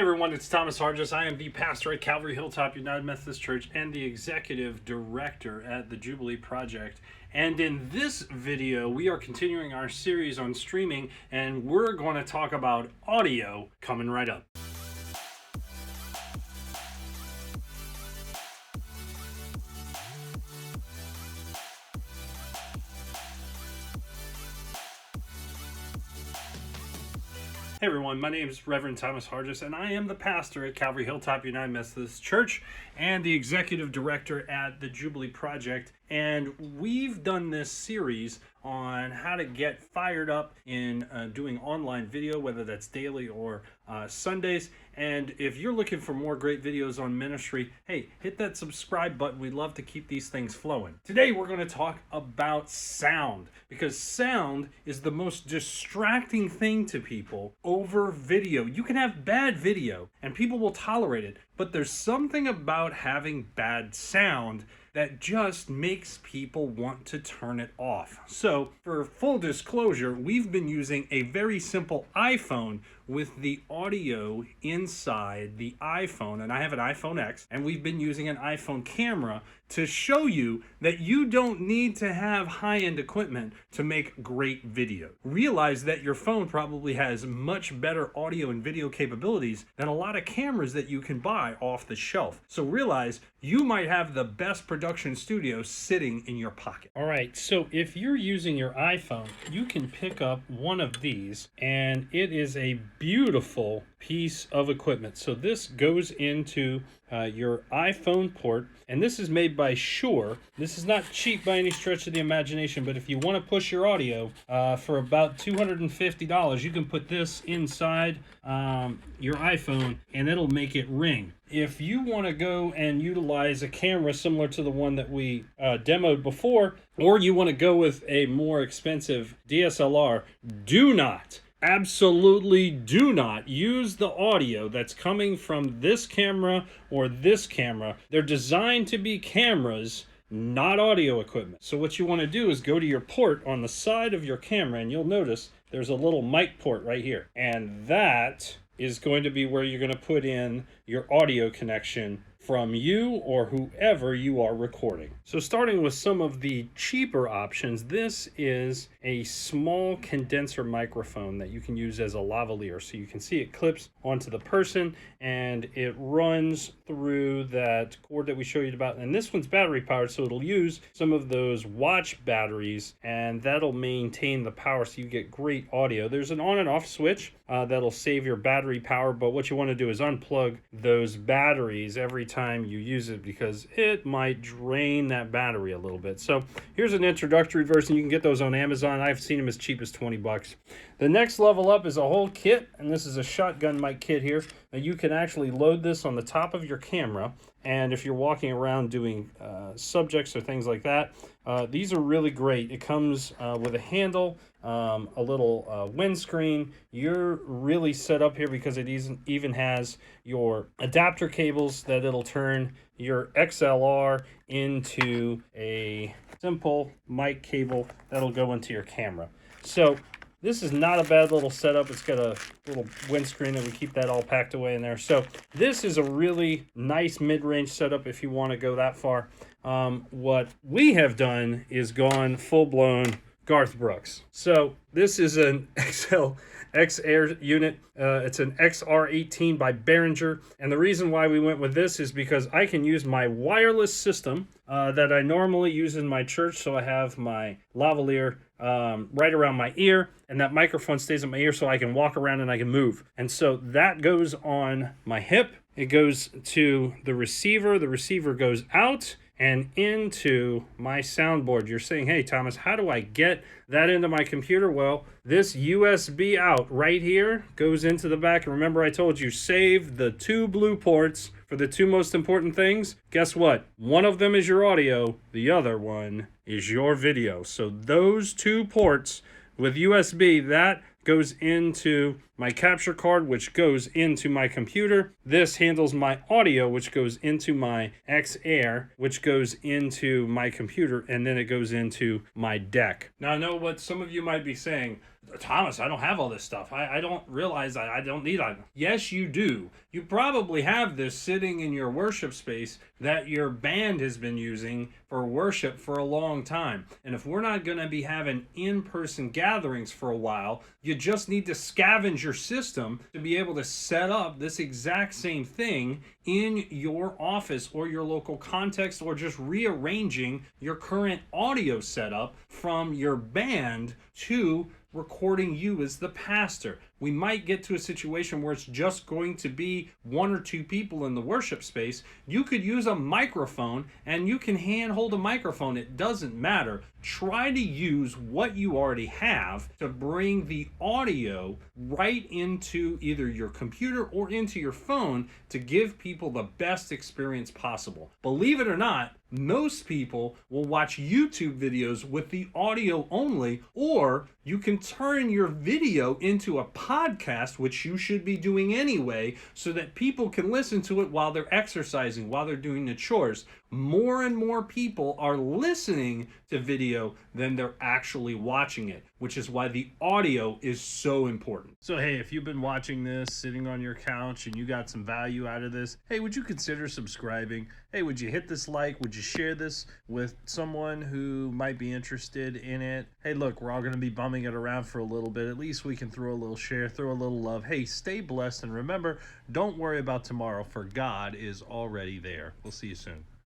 everyone, it's Thomas Hargis. I am the pastor at Calvary Hilltop United Methodist Church and the executive director at the Jubilee Project. And in this video, we are continuing our series on streaming, and we're going to talk about audio coming right up. Hey everyone, my name is Reverend Thomas Hargis, and I am the pastor at Calvary Hilltop United Methodist Church and the executive director at the Jubilee Project. And we've done this series on how to get fired up in doing online video, whether that's daily or Sundays. And if you're looking for more great videos on ministry, hey, hit that subscribe button. We'd love to keep these things flowing. Today, we're going to talk about sound, because sound is the most distracting thing to people over video. You can have bad video and people will tolerate it, but there's something about having bad sound that just makes people want to turn it off. So, for full disclosure, we've been using a very simple iPhone with the audio inside the iPhone, and I have an iPhone X, and we've been using an iPhone camera to show you that you don't need to have high-end equipment to make great video. Realize that your phone probably has much better audio and video capabilities than a lot of cameras that you can buy off the shelf. So realize you might have the best production studio sitting in your pocket. All right, so if you're using your iPhone, you can pick up one of these, and it is a beautiful piece of equipment. So this goes into your iPhone port, and this is made by Shure. This is not cheap by any stretch of the imagination, but if you want to push your audio for about $250, you can put this inside your iPhone and it'll make it ring. If you want to go and utilize a camera similar to the one that we demoed before, or you want to go with a more expensive DSLR, absolutely do not use the audio that's coming from this camera or this camera. They're designed to be cameras, not audio equipment. So what you want to do is go to your port on the side of your camera, and you'll notice there's a little mic port right here. And that is going to be where you're going to put in your audio connection from you or whoever you are recording. So starting with some of the cheaper options, this is a small condenser microphone that you can use as a lavalier. So you can see it clips onto the person and it runs through that cord that we showed you about. And this one's battery powered, so it'll use some of those watch batteries and that'll maintain the power so you get great audio. There's an on and off switch that'll save your battery power, but what you want to do is unplug those batteries every time you use it because it might drain that battery a little bit. So here's an introductory version. You can get those on Amazon. I've seen them as cheap as 20 bucks. The next level up is a whole kit, and this is a shotgun mic kit here. Now you can actually load this on the top of your camera, and if you're walking around doing subjects or things like that, these are really great. It comes with a handle, a little windscreen. You're really set up here because it even has your adapter cables that it'll turn your XLR into a simple mic cable that'll go into your camera. So this is not a bad little setup. It's got a little windscreen that we keep that all packed away in there. So this is a really nice mid-range setup if you want to go that far. What we have done is gone full-blown Garth Brooks. So this is an X Air unit. It's an XR18 by Behringer. And the reason why we went with this is because I can use my wireless system that I normally use in my church. So I have my lavalier right around my ear, and that microphone stays in my ear so I can walk around and I can move. And so that goes on my hip. It goes to the receiver. The receiver goes out and into my soundboard. You're saying, hey, Thomas, how do I get that into my computer? Well, this USB out right here goes into the back. And remember, I told you, save the two blue ports for the two most important things. Guess what? One of them is your audio. The other one is your video. So those two ports with USB, that goes into my capture card, which goes into my computer. This handles my audio, which goes into my X-Air, which goes into my computer, and then it goes into my deck. Now, I know what some of you might be saying. Thomas, I don't have all this stuff. I don't realize I don't need it. Yes, you do. You probably have this sitting in your worship space that your band has been using for worship for a long time. And if we're not going to be having in-person gatherings for a while, you just need to scavenge your system to be able to set up this exact same thing in your office or your local context, or just rearranging your current audio setup from your band to recording you as the pastor. We might get to a situation where it's just going to be one or two people in the worship space. You could use a microphone, and you can handhold a microphone. It doesn't matter. Try to use what you already have to bring the audio right into either your computer or into your phone to give people the best experience possible. Believe it or not, most people will watch YouTube videos with the audio only, or you can turn your video into a podcast, which you should be doing anyway, so that people can listen to it while they're exercising, while they're doing the chores. More and more people are listening to video than they're actually watching it, which is why the audio is so important. So hey, if you've been watching this sitting on your couch and you got some value out of this, hey, would you consider subscribing? Hey, would you hit this like? Would you share this with someone who might be interested in it? Hey, look, we're all going to be bumming it around for a little bit. At least we can throw a little share, throw a little love. Hey, stay blessed, and remember, don't worry about tomorrow, for God is already there. We'll see you soon.